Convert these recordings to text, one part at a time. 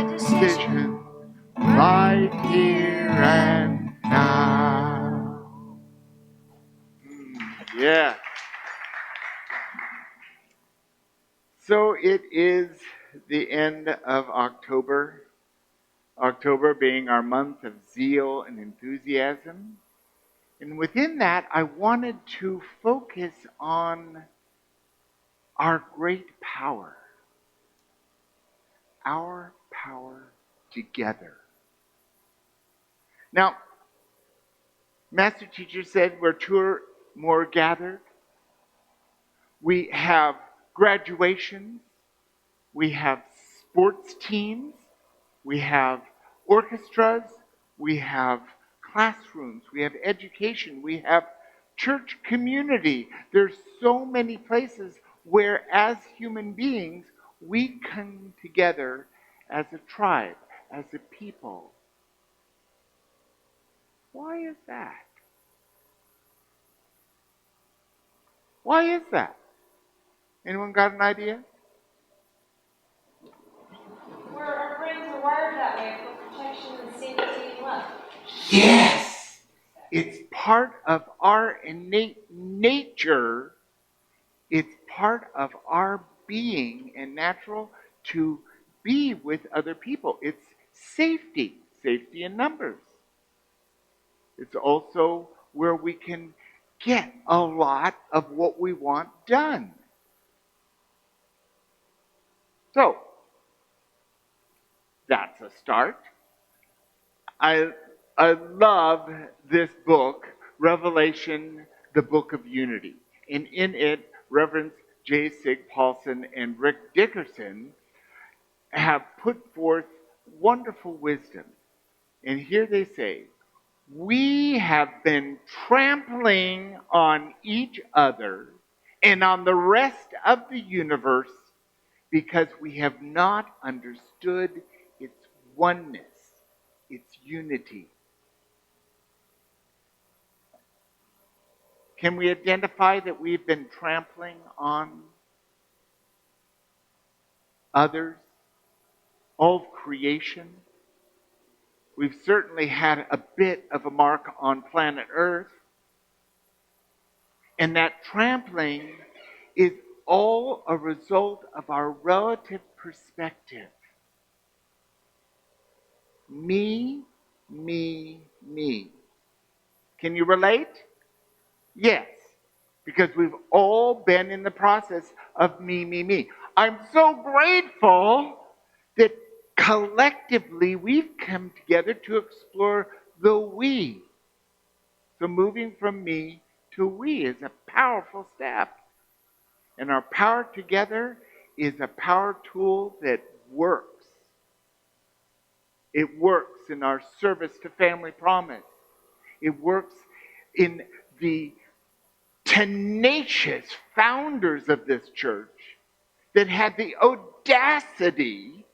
decision right here and now. Yeah. So it is the end of October. October being our month of zeal and enthusiasm. And within that, I wanted to focus on our great power. Our power together. Now, Master Teacher said where two or more gathered. We have graduations. We have sports teams. We have orchestras. We have classrooms. We have education. We have church community. There's so many places where, as human beings, we come together as a tribe, as a people. Why is that? Why is that? Anyone got an idea? Where our brains are wired that way for protection and safety and love. Yes! It's part of our innate nature. It's part of our being and natural to be with other people. It's safety in numbers. It's also where we can get a lot of what we want done. So, that's a start. I love this book, Revelation, the Book of Unity. And in it, Reverends J. Sig Paulson and Rick Dickerson have put forth wonderful wisdom. And here they say, we have been trampling on each other and on the rest of the universe because we have not understood its oneness, its unity. Can we identify that we've been trampling on others, all of creation? We've certainly had a bit of a mark on planet Earth. And that trampling is all a result of our relative perspective. Me, me, me. Can you relate? Yes, because we've all been in the process of me, me, me. I'm so grateful that collectively we've come together to explore the we. So moving from me to we is a powerful step. And our power together is a power tool that works. It works in our service to Family Promise. It works in the tenacious founders of this church that had the audacity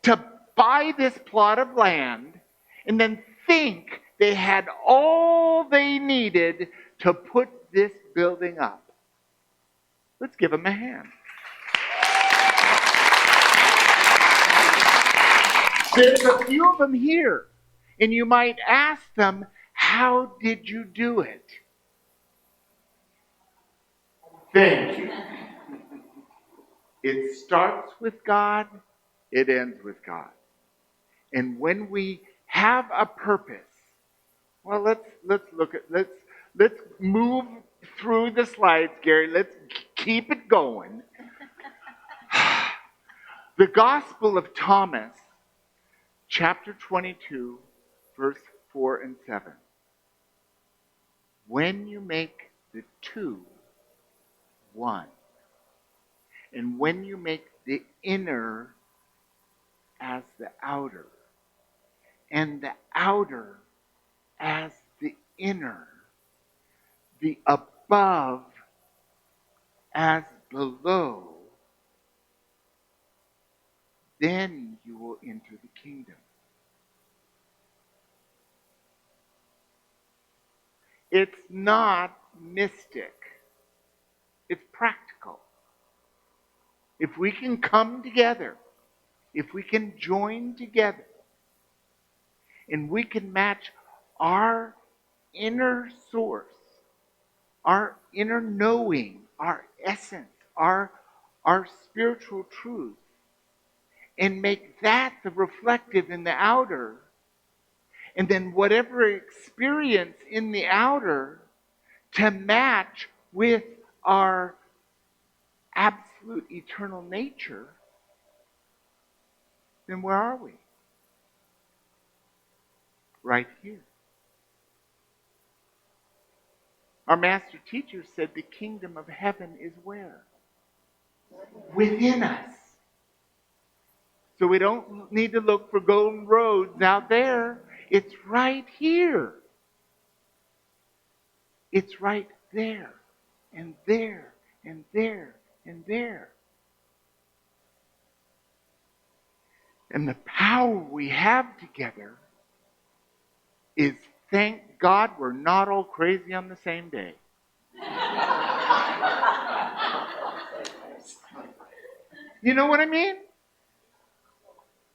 to buy this plot of land and then think they had all they needed to put this building up. Let's give them a hand. There's a few of them here, and you might ask them, how did you do it? Thank you. It starts with God, it ends with God. And when we have a purpose, well, let's move through the slides, Gary. Let's keep it going. The Gospel of Thomas, chapter 22, verse 4 and 7. When you make the two one, and when you make the inner as the outer, and the outer as the inner, the above as below, then you will enter the kingdom. It's not mystic. It's practical. If we can come together if we can join together and we can match our inner source, our inner knowing, our essence, our spiritual truth, and make that the reflective in the outer, and then whatever experience in the outer to match with our absolute eternal nature, then where are we? Right here. Our master teacher said the kingdom of heaven is where? Within us. So we don't need to look for golden roads out there. It's right here. It's right there and there and there and there. And the power we have together is, thank God we're not all crazy on the same day. You know what I mean?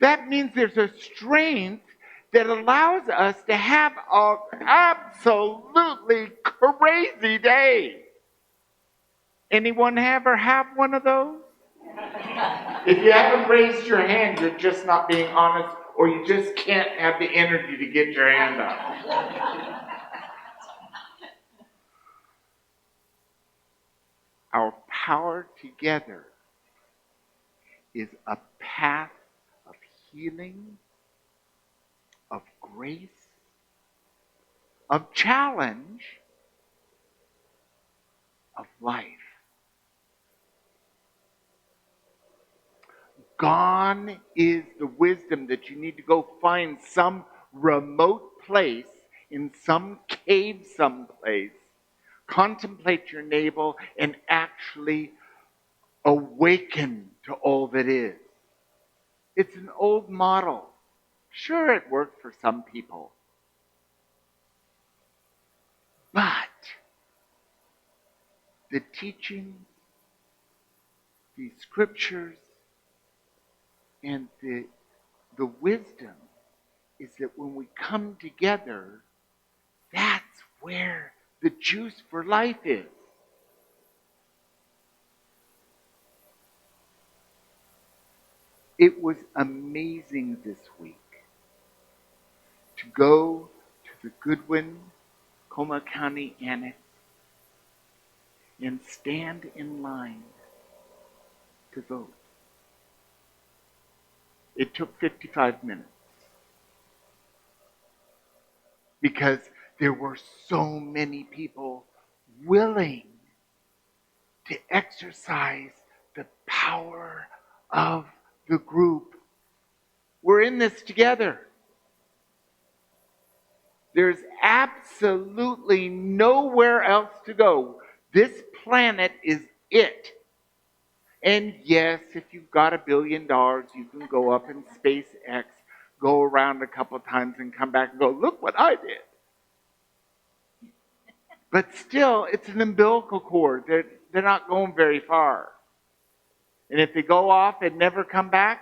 That means there's a strength that allows us to have an absolutely crazy day. Anyone ever have one of those? If you haven't raised your hand, you're just not being honest, or you just can't have the energy to get your hand up. Our power together is a path of healing, of grace, of challenge, of life. Gone is the wisdom that you need to go find some remote place, in some cave someplace, contemplate your navel, and actually awaken to all that is. It's an old model. Sure, it worked for some people. But the teachings, the scriptures, and the wisdom is that when we come together, that's where the juice for life is. It was amazing this week to go to the Goodwin, Comal County Annex and stand in line to vote. It took 55 minutes because there were so many people willing to exercise the power of the group. We're in this together. There's absolutely nowhere else to go. This planet is it. And yes, if you've got $1 billion, you can go up in SpaceX, go around a couple times and come back and go, look what I did. But still, it's an umbilical cord. They're not going very far. And if they go off and never come back,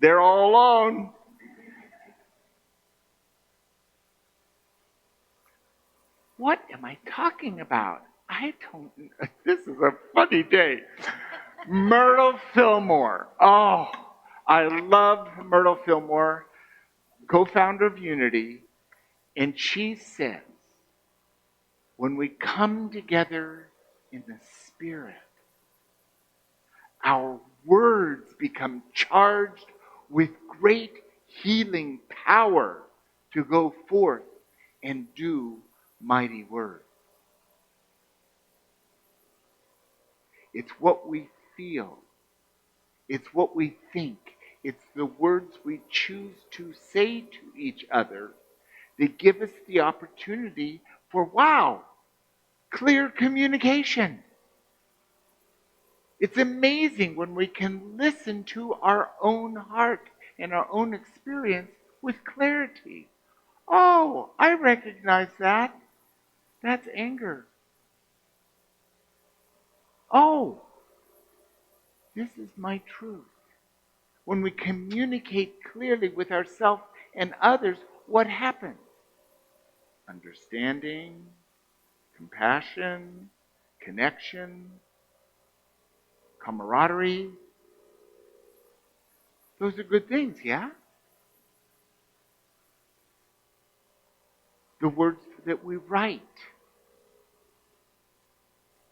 they're all alone. What am I talking about? I don't. This is a funny day. Myrtle Fillmore. Oh, I love Myrtle Fillmore, co-founder of Unity. And she says, when we come together in the Spirit, our words become charged with great healing power to go forth and do mighty works. It's what we feel. It's what we think. It's the words we choose to say to each other that give us the opportunity for, wow, clear communication. It's amazing when we can listen to our own heart and our own experience with clarity. Oh, I recognize that. That's anger. Oh, This is my truth. When we communicate clearly with ourselves and others, what happens? Understanding, compassion, connection, camaraderie. Those are good things, yeah? The words that we write.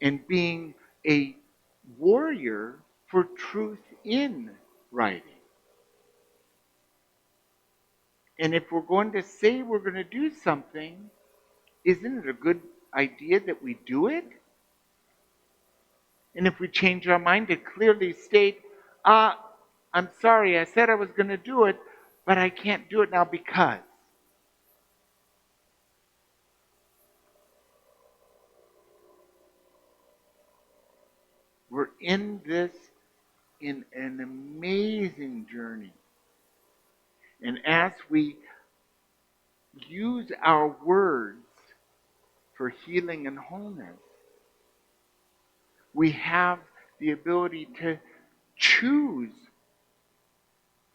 And being a warrior for truth in writing. And if we're going to say we're going to do something, isn't it a good idea that we do it? And if we change our mind to clearly state, I'm sorry, I said I was going to do it, but I can't do it now because. We're in an amazing journey. And as we use our words for healing and wholeness, we have the ability to choose,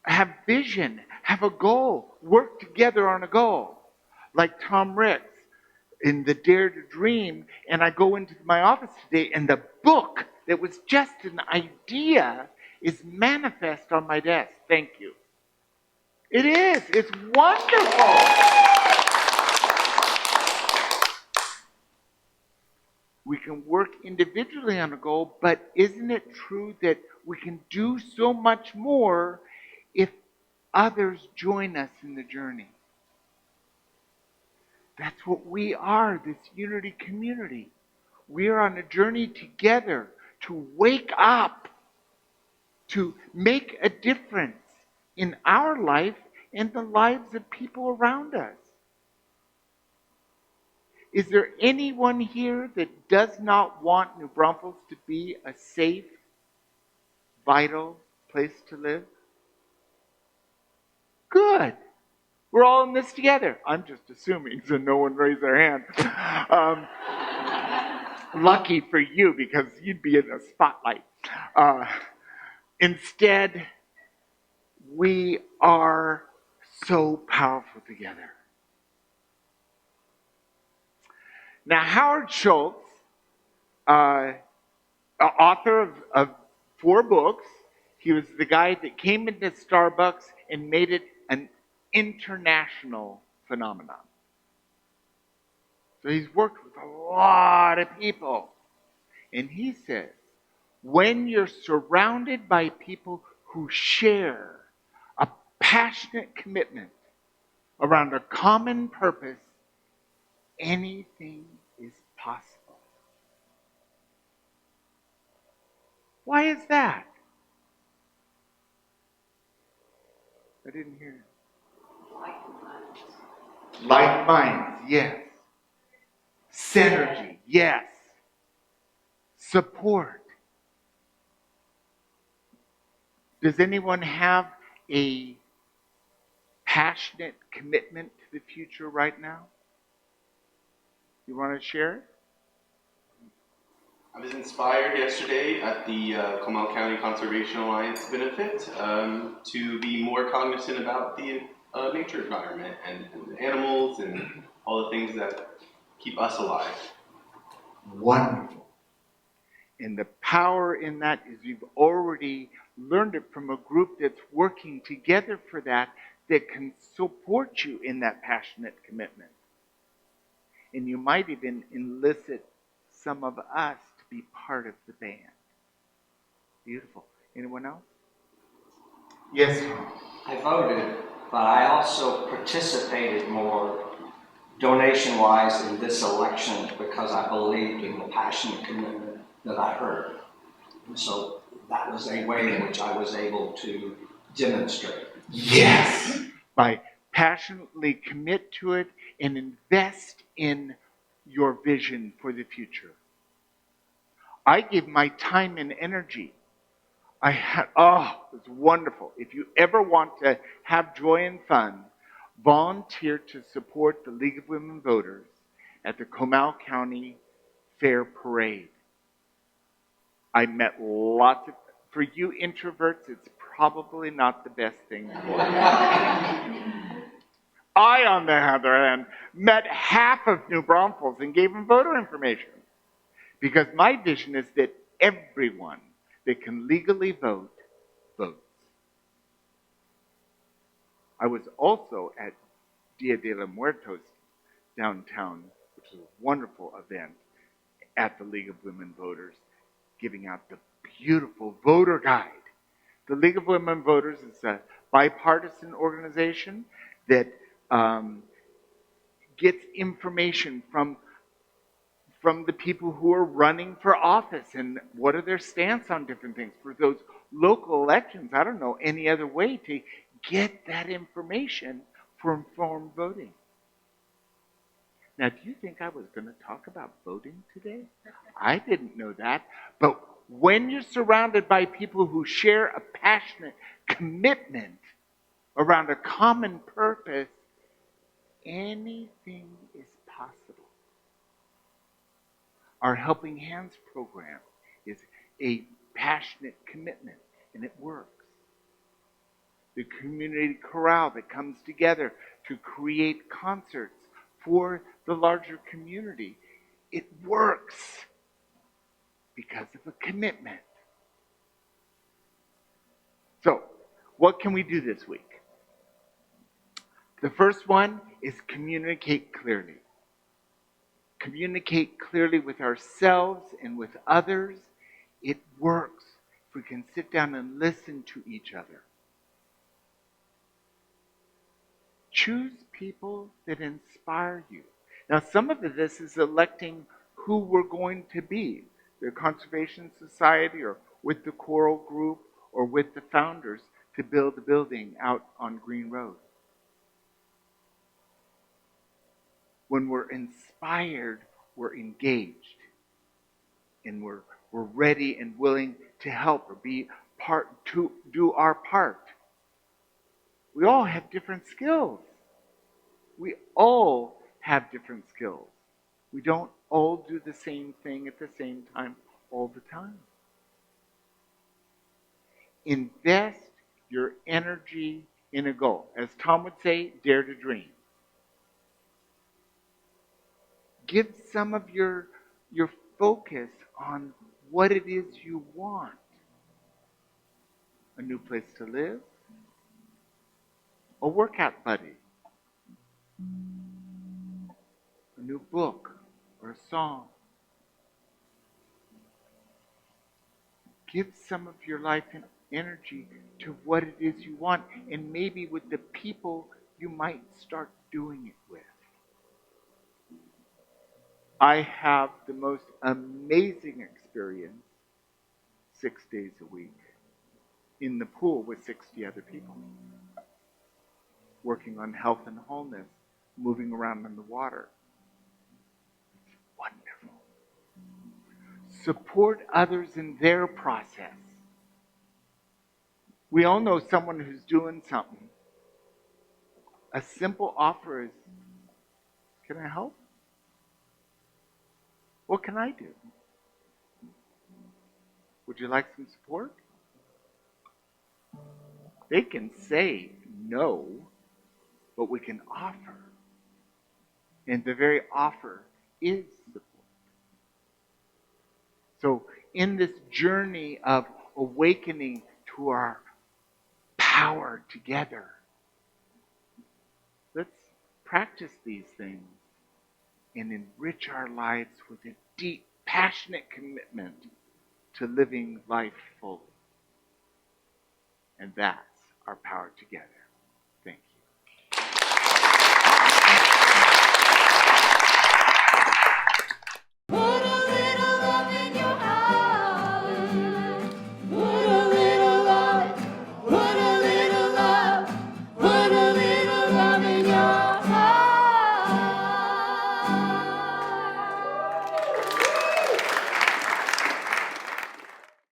have vision, have a goal, work together on a goal. Like Tom Ricks in the Dare to Dream, and I go into my office today, and the book that was just an idea is manifest on my desk. Thank you. It is. It's wonderful. We can work individually on a goal, but isn't it true that we can do so much more if others join us in the journey? That's what we are, this unity community. We are on a journey together to wake up, to make a difference in our life and the lives of people around us. Is there anyone here that does not want New Braunfels to be a safe, vital place to live? Good. We're all in this together. I'm just assuming, so no one raised their hand. Lucky for you, because you'd be in the spotlight. Instead, we are so powerful together. Now, Howard Schultz, author of 4 books, he was the guy that came into Starbucks and made it an international phenomenon. So he's worked with a lot of people. And he says, when you're surrounded by people who share a passionate commitment around a common purpose, anything is possible. Why is that? I didn't hear it. Like minds, yes. Synergy, yes. Support. Does anyone have a passionate commitment to the future right now? You want to share it? I was inspired yesterday at the Comal County Conservation Alliance benefit to be more cognizant about the nature environment and the animals and all the things that keep us alive. Wonderful. And the power in that is you've already learned it from a group that's working together for that can support you in that passionate commitment. And you might even elicit some of us to be part of the band. Beautiful. Anyone else? Yes, Tom. I voted, but I also participated more donation-wise in this election because I believed in the passionate commitment that I heard. And so that was a way in which I was able to demonstrate. Yes! By passionately commit to it and invest in your vision for the future. I give my time and energy. It's wonderful. If you ever want to have joy and fun, volunteer to support the League of Women Voters at the Comal County Fair Parade. I met lots of For you introverts, it's probably not the best thing for you. I, on the other hand, met half of New Braunfels and gave them voter information. Because my vision is that everyone that can legally vote, votes. I was also at Dia de los Muertos downtown, which was a wonderful event at the League of Women Voters, giving out the beautiful voter guide. The League of Women Voters is a bipartisan organization that gets information from the people who are running for office and what are their stance on different things. For those local elections, I don't know any other way to get that information for informed voting. Now, do you think I was going to talk about voting today? I didn't know that. But when you're surrounded by people who share a passionate commitment around a common purpose, anything is possible. Our Helping Hands program is a passionate commitment, and it works. The community chorale that comes together to create concerts for the larger community, it works because of a commitment. So, what can we do this week? The first one is communicate clearly. Communicate clearly with ourselves and with others. It works if we can sit down and listen to each other. Choose people that inspire you. Now, some of this is electing who we're going to be. The Conservation Society or with the Coral Group or with the founders to build a building out on Green Road. When we're inspired, we're engaged. And we're ready and willing to help or be part, to do our part. We all have different skills. We all have different skills. We don't all do the same thing at the same time all the time. Invest your energy in a goal. As Tom would say, dare to dream. Give some of your focus on what it is you want. A new place to live, a workout buddy, a new book or a song. Give some of your life and energy to what it is you want, and maybe with the people you might start doing it with. I have the most amazing experience 6 days a week in the pool with 60 other people, working on health and wholeness, moving around in the water. It's wonderful. Support others in their process. We all know someone who's doing something. A simple offer is, can I help? What can I do? Would you like some support? They can say no, but we can offer. And the very offer is support. So in this journey of awakening to our power together, let's practice these things and enrich our lives with a deep, passionate commitment to living life fully. And that's our power together.